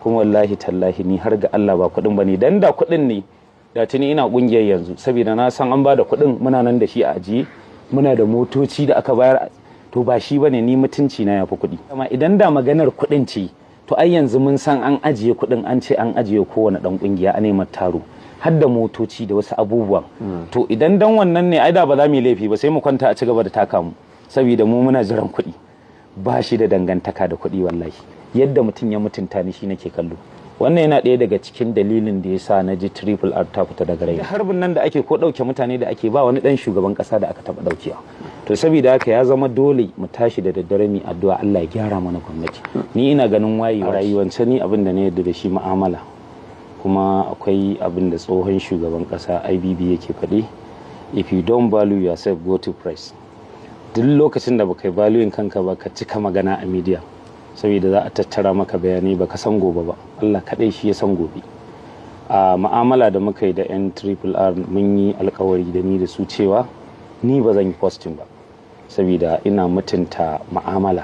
kuma wallahi tallahi ni har ga Allah ba kuɗin bane, dan da kuɗin ne da tuni ina kungiyar yanzu, saboda na san an bada kuɗin muna nan da shi a ajiye, muna da motoci da aka bayar, to ba shi bane, ni mutunci na yafi kuɗi. Amma idan da maganar kuɗin ce to ai yanzu mun san an ajiye kuɗin, an ce an ajiye kowane dan kungiya a neman taro har da motoci da wasu abubuwan. To idan dan wannan ne ai da ba za mu yi laifi ba, sai mu kwanta a ci gaba da taka mu, saboda mu muna jiran kuɗi. Ba shi da dangantaka da kuɗi wallahi, yadda mutum ya mutunta ni shi nake kallo. Wannan yana ɗaya daga cikin dalilin da ya sa na ji triple R ta fita daga rai. Harbin nan da ake ko ɗauke mutane da ake ba wani ɗan shugaban ƙasa da aka taɓa ɗaukewa. To saboda haka ya zama dole mu tashi da daddare mu addu'a Allah ya gyara mana gwamnati. Ni ina ganin wayewa rayuwance ni abin da na yarda da shi mu'amala. Kuma akwai abin da tsohon shugaban ƙasa IBB yake faɗi, if you don't value yourself go to press. Duk lokacin da baka yi valuing kanka ba ka cika magana a media, saboda za a tattara maka bayanai baka san gobe ba, Allah kaɗai shi ya san gobe. A ma'amala da muka yi da yan triple R mun yi alkawari da ni da su cewa ni ba zan yi posting ba, saboda ina mutunta ma'amala,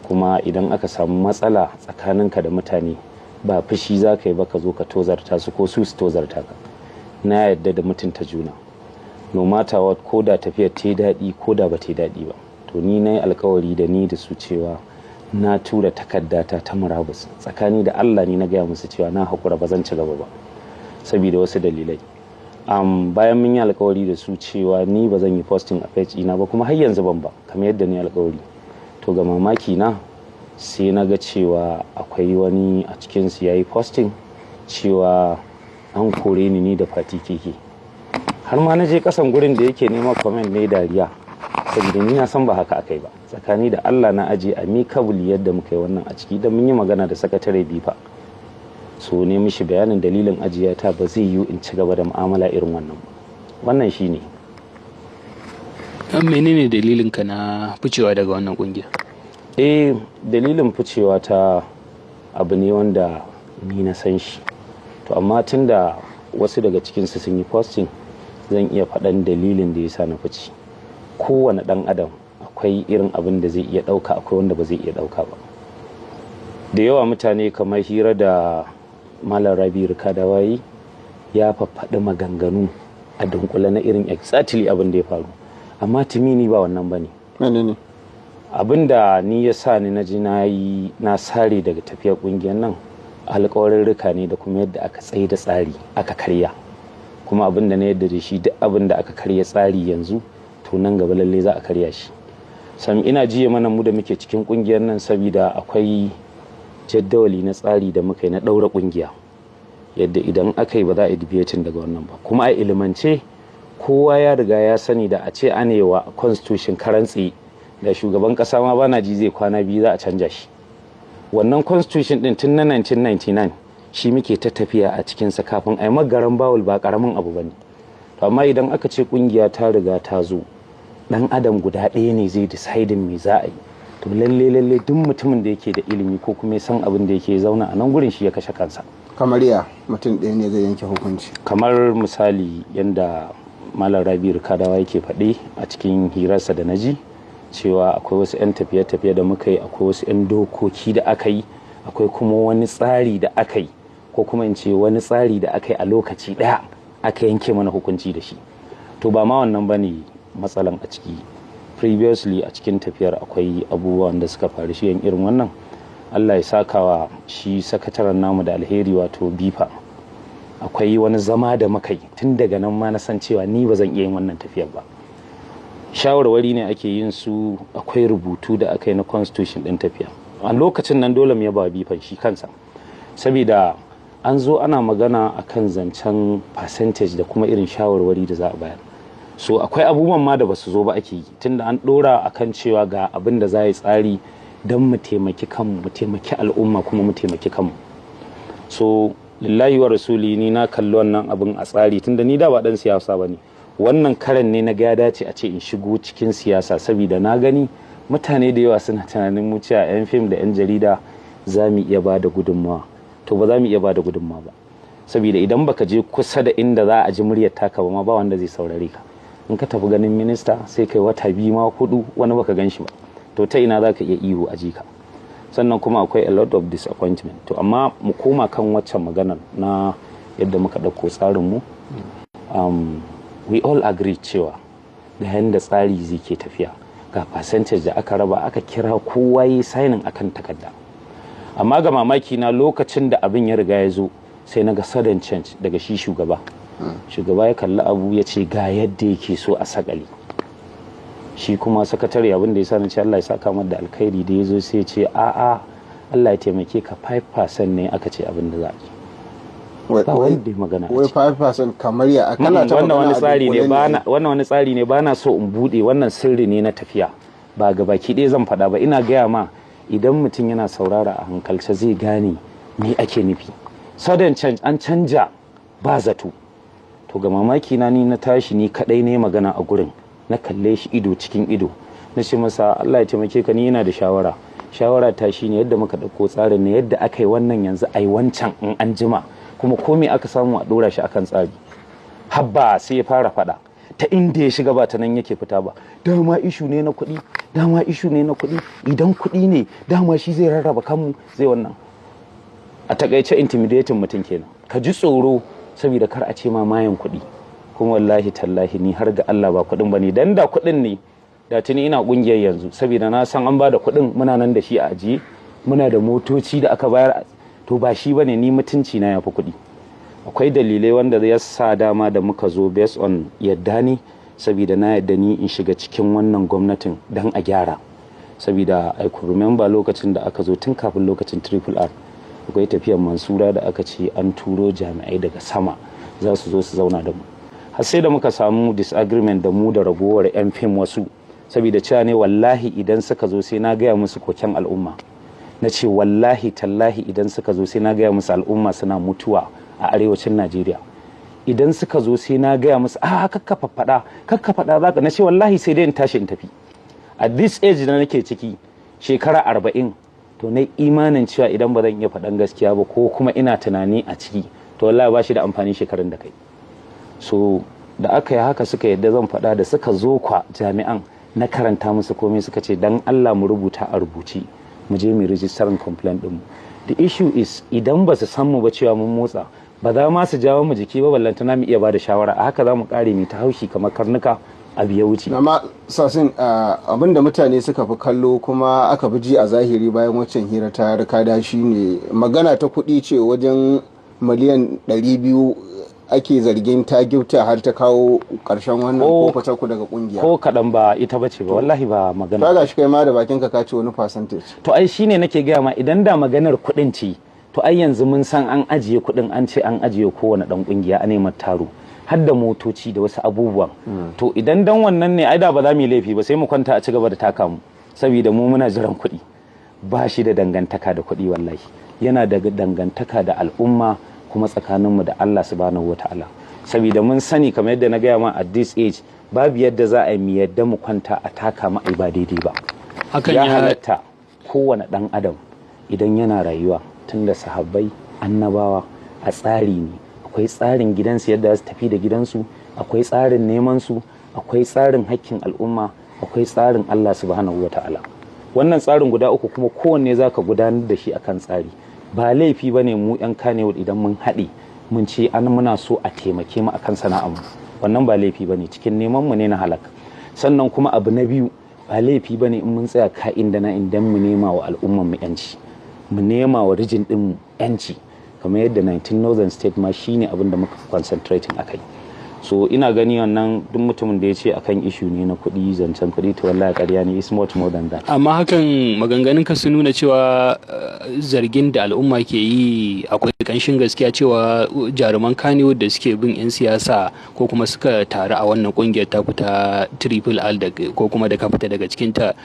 kuma idan aka samu matsala tsakaninka da mutane ba fushi za ka yi ba ka zo ka tozarta su ko su tozarta ka. Na yadda da mutunta juna, no matter what, ko da tafiyar ta yi daɗi ko da ba ta yi daɗi ba. To ni na yi alkawari da ni da su cewa na tura takaddata ta murabus, tsakani da Allah ni na gaya musu cewa na haƙura ba zan ci gaba ba saboda wasu dalilai. Bayan mun yi alkawari da su cewa ni ba zan yi posting a page ina ba, kuma har yanzu ban ba kamar yadda ni alkawari. To ga mamaki na sai na ga cewa akwai wani a cikinsu ya yi posting cewa an kore ni da fati keke. Har ma na je kasan gurin da yake nema comment ne dariya, saboda ni na san ba haka akai ba. Tsakani da Allah na aje a mikabuli yadda muka yi wannan a ciki, da mun yi magana da sakatare bifa, so ne mishi bayanin dalilin ajiyata ba zai yiwu in ci gaba da mu'amala irin wannan ba. Wannan shine. Menene dalilin ka na ficewa daga wannan kungiya? Dalilin ficewa ta abu ne wanda ni na san shi, to amma tunda wasu daga cikinsu sun yi posting zan iya faɗan dalilin da ya sa na fice. Kowane ɗan adam akwai irin abin da zai iya ɗauka, akwai wanda ba zai iya ɗauka ba. Da yawa mutane kamar hira da Malam Rabi Rikadawayi ya faɗi maganganu a dunkule na irin exactly abin da ya faru, amma tumi ni ba wannan bane. Abin da ni ya sa ni na ji na sare daga tafiyar ƙungiyar nan alƙawarin rika ne da kuma yadda aka tsaye da tsari aka karya, kuma abin da na yadda da shi duk abin da aka karya tsari yanzu to nan gaba lalle za a karya shi. Sam ina jiya mana mu da muke cikin ƙungiyar nan, saboda akwai jaddawali na tsari da muka yi na ɗaura ƙungiya, yadda idan aka yi ba za a yi deviating daga wannan ba. Kuma a ilimance kowa ya riga ya sani da a ce anewa constitution karantsi da shugaban kasa ma bana ji zai kwana biyu za a canja shi. Wannan constitution din tun na 1999 shi muke ta tafiya a cikinsa kafin a yi magaran bawul, ba karamin abu bane. To amma idan aka ce kungiya ta riga ta zo, dan adam guda ɗaya ne zai decidin me za a yi, to lalle duk mutumin da yake da ilimi ko kuma ya san abin da yake zauna a nan gurin shi ya kashe kansa. Kamar ya mutum ɗaya ne zai yanke hukunci? Kamar misali yanda Malam Rabi Rikadawa yake faɗi a cikin hirarsa da naji, cewa akwai wasu 'yan tafiye-tafiye da muka yi, akwai wasu 'yan dokoki da aka yi, akwai kuma wani tsari da aka yi, ko kuma in ce wani tsari da aka yi a lokaci ɗaya aka yanke mana hukunci da shi. To ba ma wannan ba ne matsalan a ciki. Previously a cikin tafiyar akwai abubuwan da suka faru shi irin wannan. Allah ya sakawa shi sakataren namu da alheri, wato bifa. Akwai wani zama da muka yi, tun daga nan ma na san cewa ni ba zan iya yin wannan tafiyar ba. Shawarwari ne ake yin su, akwai rubutu da aka yi na constitution din tafiya. A lokacin nan dole mu yaba bifan shi kansa, saboda an zo ana magana akan zancen percentage da kuma irin shawarwari da za a bayar. So akwai abubuwan ma da basu zo ba ake yi, tunda an dora akan cewa ga abin da za a yi tsari don mu taimaki kanmu, mu taimaki al'umma, kuma mu taimaki kanmu. So lillahi wa rasuli ni na kalli wannan abin a tsari, tunda ni da ba dan siyasa bane. Wannan karen ne na ga ya dace a ce in shigo cikin siyasa, saboda na gani mutane da yawa suna tunanin mu cewa 'yan fim da 'yan jarida za mu iya ba da gudunmawa. To ba za mu iya ba da gudunmawa ba, saboda idan baka je kusa da inda za a ji muryar taka ba ma ba wanda zai saurare ka. In ka tafi ganin minista sai kai wata 2 ma 4 wani baka gan shi ba, to ta ina za ka iya ihu a jika. sannan kuma akwai a lot of disappointment. To amma mu koma kan waccan maganar na yadda muka ɗauko tsarinmu, we all agree cewa da yadda tsari zai ke tafiya ga percentage da aka raba, aka kira kowa yi signing akan takarda. Amma ga mamaki na lokacin da abin ya riga ya zo sai na ga sudden change daga shi shugaba ya kalli abu ya ce ga yadda yake so a sakali. Shi kuma sakatare abin da ya sa na ce Allah ya saka mar da alkhairi da ya zo sai ya ce a'a Allah ya taimake ka 5% ne aka ce abin da za a yi. Ba wanda ya magana. Wai 5% kamar ya wannan wani tsari ne ba na so in bude, wannan sirri ne na tafiya ba ga baki ɗaya zan faɗa ba. Ina gaya ma idan mutum yana saurara a hankalce zai gane me ake nufi. Sudden change, an canja ba zato. To ga mamaki na ni na tashi ni kadai ne magana a gurin, na kalle shi ido cikin ido na ce masa Allah ya taimake ka, ni yana da shawara ta shine yadda muka dauko tsarin ne yadda aka yi wannan yanzu ai wancan in an jima kuma komai aka samu a dora shi akan tsari. Habba sai ya fara fada ta inda ya shiga ba ta nan yake fita ba. Dama ishu ne na kuɗi, idan kuɗi ne dama shi zai rarraba kanmu zai wannan. A takaice intimidating mutum kenan, ka ji tsoro saboda kar a ce ma mayan kuɗi. Kuma wallahi tallahi ni har ga Allah ba kuɗin bane, dan da kuɗin ne da tuni ina kungiyar yanzu, saboda na san an bada kuɗin muna nan da shi a ajiye, muna da motoci da aka bayar. To ba shi bane, ni mutunci na yafi kuɗi. Akwai dalilai wanda ya sa dama da muka zo based on yadda ni, saboda na yadda ni in shiga cikin wannan gwamnatin dan a gyara. Saboda I could remember lokacin da aka zo tun kafin lokacin Triple R, akwai tafiyar Mansura da aka ce an turo jami'ai daga sama za su zo su zauna da mu. Har sai da muka samu disagreement da mu da ragowar yan fim wasu, saboda cewa ne wallahi idan suka zo sai na gaya musu koken al'umma. Na ce wallahi tallahi idan suka zo sai na gaya musu al'umma suna mutuwa a arewacin Najeriya. Idan suka zo sai na gaya musu kakka faɗa zaka. Na ce wallahi sai dai in tashi in tafi. At this age da nake ciki shekara 40, to na imanin cewa idan ba zan iya faɗan gaskiya ba ko kuma ina tunani a ciki, to wallahi ba shi da amfani shekarun da kai. So da aka yi haka suka yadda zan faɗa, da suka zo kwa jami'an na karanta musu komai suka ce dan Allah mu rubuta a rubuce mu je mu register complaint din mu. The issue is idan ba su san mu ba cewa mun motsa, ba za ma su jawo mu jiki ba, ballantana mu iya ba da shawara. A haka za mu kare mu ta haushi kamar karnuka a biya wuce. Amma sasin abinda mutane suka fi kallo kuma aka fi ji a zahiri bayan waccan hira ta rikada shine magana ta kuɗi ce wajen miliyan 200 ake zargin ta gifta har ta kawo ƙarshen wannan ko ku daga kungiya. Ko kaɗan ba ita bace ba, wallahi ba magana. Ta gashi kai ma da bakin ka ce wani percentage. To ai shine nake gaya ma, idan da maganar kuɗin ce to ai yanzu mun san an ajiye kuɗin, an ce an ajiye kowane ɗan kungiya a neman taro har da motoci da wasu abubuwan. To idan dan wannan ne ai da ba za mu yi laifi ba, sai mu kwanta a ci gaba da taka mu, saboda mu muna jiran kuɗi. Ba shi da dangantaka da kuɗi wallahi, yana da dangantaka da al'umma kuma tsakaninmu da Allah subhanahu wata'ala. Saboda mun sani kamar yadda na gaya ma at this age babu yadda za a yi mu yadda mu kwanta a taka mu ai ba daidai ba. Hakan ya halatta kowane ɗan adam idan yana rayuwa, tun da sahabbai annabawa a tsari ne. Akwai tsarin gidansu yadda su tafi da gidansu, akwai tsarin neman su, akwai tsarin hakkin al'umma, akwai tsarin Allah subhanahu wata'ala. Wannan tsarin guda uku kuma kowanne zaka gudanar da shi akan tsari. Ba laifi bane mu yan Kannywood idan mun haɗe mun ce an muna so a taimake mu akan sana'armu, wannan ba laifi bane, cikin neman mu ne na halak. Sannan kuma abu na biyu, ba laifi bane in mun tsaya ka'in da na'in dan mu nema wa al'umman mu yanci, mu nema wa rijin din mu yanci, kamar yadda 19 Northern State ma shine abin da muka concentrating akai. So ina gani wannan duk mutumin da ya ce akan issue ne na kuɗi, zancen kuɗi, to wallahi ƙarya ne, is much more than that. Amma hakan maganganun ka sun nuna cewa zargin da al'umma ke yi akwai ƙanshin gaskiya cewa jaruman Kannywood da suke bin 'yan siyasa ko kuma suka taru a wannan ƙungiyar ta fita Triple R ko kuma da ka fita daga cikinta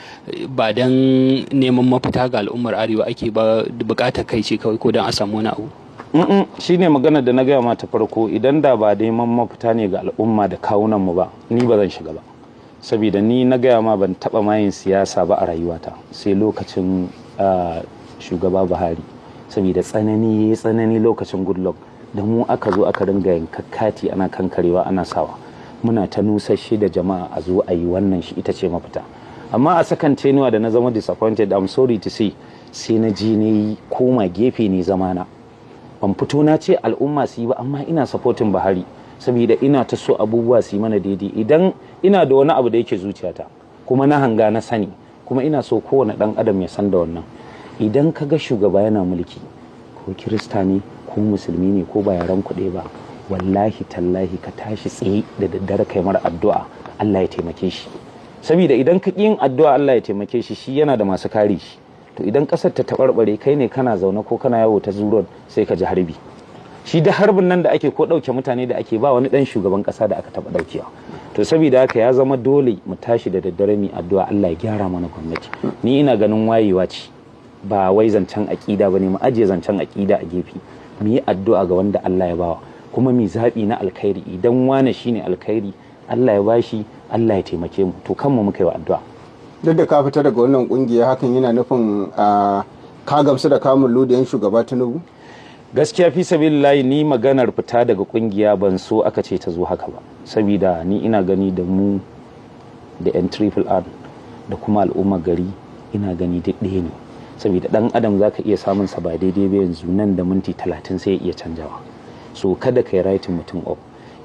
ba dan neman mafita ga al'ummar Arewa ake ba, buƙatar kai ce kawai ko dan a samu wani abu. Shi ne maganar da na gaya mata farko, idan da ba neman mafita ne ga al'umma da kawunan mu ba, ni ba zan shiga ba. Saboda ni na gaya ma ban taba mayin siyasa ba a rayuwata sai lokacin shugaba Buhari, saboda tsanani lokacin Goodluck da mu aka zo aka ringa yankakkati ana kankarewa ana sawa, muna ta nusashe da jama'a a zo a yi wannan shi ita ce mafita. Amma a sakan tenuwa da na zama disappointed, I'm sorry to say, sai na je ne koma gefe ne zamana, ban fito na ce al'umma su yi ba, amma ina supporting Buhari saboda ina ta so abubuwa su yi mana daidai. Idan ina da wani abu da yake zuciyata kuma na hanga na sani, kuma ina so kowane dan adam ya san da wannan, idan ka ga shugaba yana mulki, ko kirista ne ko musulmi ne ko ba yaran kuɗe ba, wallahi tallahi ka tashi tsaye da daddare kai mara addu'a Allah ya taimake shi, saboda idan ka yin addu'a Allah ya taimake shi, shi yana da masu kare shi. To idan kasar ta tabarbare, kai ne kana zaune ko kana yawo ta zuron sai ka ji harbi. Shi da harbin nan da ake ko dauke mutane da ake, ba wani dan shugaban kasa da aka taba daukewa. To saboda haka ya zama dole mu tashi da daddare mu addu'a Allah ya gyara mana gwamnati. Ni ina ganin wayewa ce, ba wai zancen akida bane, mu ajiye zancen akida a gefe, mu yi addu'a ga wanda Allah ya bawa, kuma mu zabi na alkhairi. Idan wane shine alkhairi, Allah ya bashi, Allah ya taimake mu, to kanmu muka yi wa addu'a. Duk da ka fita daga wannan kungiya, hakan yana nufin ka gamsu da kamun ludiyan shugaba Tinubu? Gaskiya fi sabilillahi, ni maganar fita daga kungiya ban so aka ce ta zo haka ba, saboda ni ina gani da mu da yan triple R da kuma al'ummar gari, ina gani duk ɗaya ne, saboda dan adam zaka iya samun sa ba daidai ba yanzu, nan da minti 30 sai ya iya canjawa. So kada kai writing mutum up.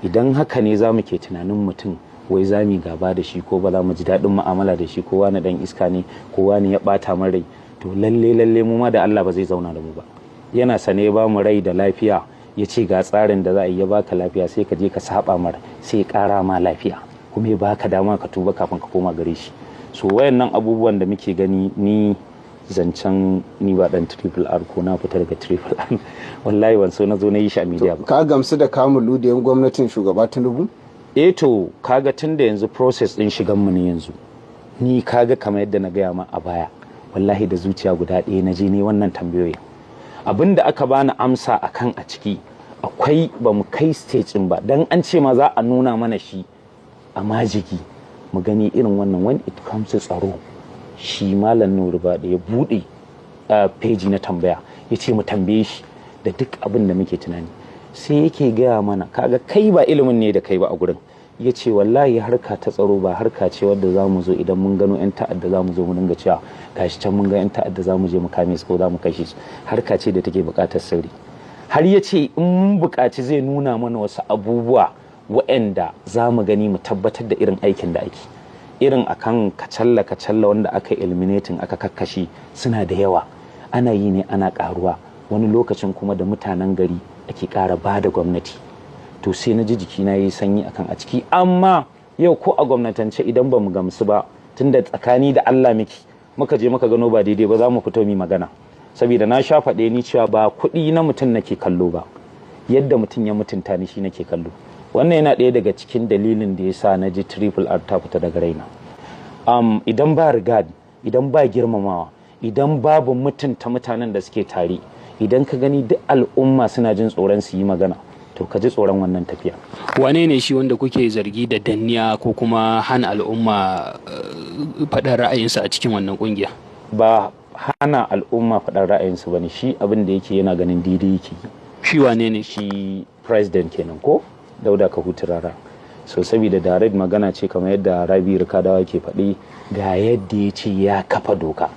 Idan haka ne za mu ke tunanin mutum wai za mu gaba da shi ko ba za mu ji daɗin mu'amala da shi, ko wani dan iska ne, ko wani ya ɓata min rai, to lalle mu ma da Allah ba zai zauna da mu ba. Yana sane ba mu rai da lafiya, ya ce ga tsarin da za a yi, ya baka lafiya sai ka je ka saba mar, sai ya ƙara ma lafiya, kuma ya baka dama ka tuba kafin ka koma gare shi. So wayannan abubuwan da muke gani, ni zancen ni ba dan triple R ko na fita daga triple R wallahi ban so na zo na yi shi a media ba. Ka gamsu da kamun ludiyan gwamnatin shugaba Tinubu? To kaga tun da yanzu process din shigan mu ne yanzu, ni kaga kamar yadda na gaya ma a baya, wallahi da zuciya guda ɗaya na je ne wannan tambayoyi. Abinda aka bani amsa akan a ciki akwai, ba mu kai stage din ba, dan an ce ma za a nuna mana shi a majigi mu gani irin wannan. When it comes to tsaro, shi malam Nuru ba da ya bude page na tambaya, ya ce mu tambaye shi da duk abin da muke tunani, sai yake gaya mana, kaga kai ba ilimin ne da kai ba a gurin, ya ce wallahi harka ta tsaro ba harka ce wadda za mu zo idan mun gano 'yan ta'adda za mu zo mu dinga cewa gashi can mun ga 'yan ta'adda za mu je mu kame su ko za mu kashe su. Harka ce da take buƙatar sirri. Har ya ce in mun buƙaci zai nuna mana wasu abubuwa waɗanda za mu gani mu tabbatar da irin aikin da ake. Irin akan kacalla wanda aka eliminating aka kakkashi suna da yawa, ana yi ne ana ƙaruwa, wani lokacin kuma da mutanen gari ake ƙara ba da gwamnati. To sai na ji jikina yayi sanyi akan a ciki, amma yau ko a gwamnatance idan ba mu gamsu ba, tunda tsakani da Allah muka je muka gano ba daidai ba, za mu fito mu magana. Saboda na sha faɗe ni cewa ba kuɗi na mutum nake kallo ba, yadda mutum ya mutunta ni shi nake kallo. Wannan yana ɗaya daga cikin dalilin da yasa na ji triple R ta fita daga raina. Idan ba regard, idan ba girmamawa, idan babu mutunta mutanen da suke tare, idan ka gani duk al'umma suna jin tsoron su yi magana, to ka ji tsoron wannan tafiya. Wane ne shi wanda kuke zargi da danniya ko kuma hana al'umma faɗar ra'ayinsa a cikin wannan kungiya? Ba hana al'umma faɗar ra'ayinsu bane, shi abin da yake yana ganin daidai yake. Shi wane ne? Shi president kenan ko Dauda Kahutu Rara. So saboda direct magana ce, kamar yadda Rabi Rikadawa ke faɗi, ga yadda ya ce ya kafa doka.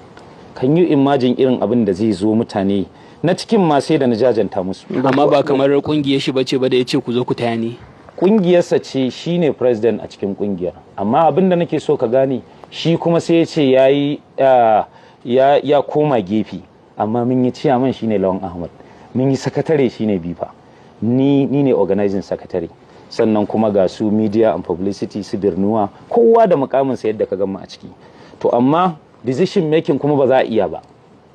Kan yi imajin irin abin da zai zo mutane na cikin ma sai da na jajanta musu. Amma ba kamar kungiyar shi bace ba da ya ce ku zo ku taya ni. Kungiyarsa ce, shine president a cikin kungiyar, amma abin da nake so ka gane, shi kuma sai ya ce ya koma gefe. Amma mun yi chairman shine Lawan Ahmad, mun yi sakatare shine Bifa, ni ne organizing secretary, sannan kuma ga su media and publicity su Birnuwa, kowa da mukamin sa yadda ka gama a ciki. To amma decision making kuma ba za a iya ba,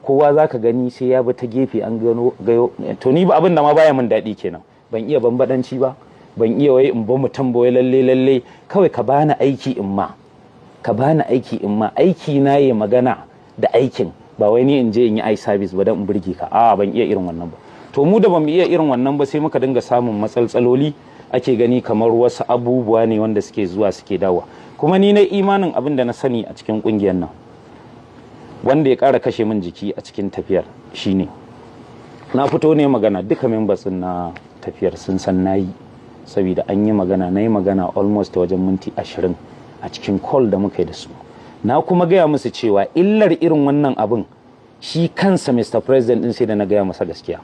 kowa za ka gani sai ya bi ta gefe an gayo. To ni ba abin da ma baya min daɗi kenan, ban iya bambadanci ba, ban iya wai in ba mutum ba wai lalle kawai ka bani aiki in ma, aiki na yi magana da aikin, ba wai ni in je in yi eye service ba dan in burge ka. Ban iya irin wannan ba. To mu da bamu iya irin wannan ba, sai muka dinga samun matsaltsaloli, ake gani kamar wasu abubuwa ne wanda suke zuwa suke dawowa. Kuma ni na imanin abin da na sani a cikin kungiyar nan, wanda ya ƙara kashe min jiki a cikin tafiyar shine, na fito ne magana, duka members na tafiyar sun san nayi, saboda an yi magana, na yi magana almost wajen minti 20 a cikin call da muka yi da su. Na kuma gaya musu cewa illar irin wannan abin shi kansa Mr. President din sai da na gaya masa gaskiya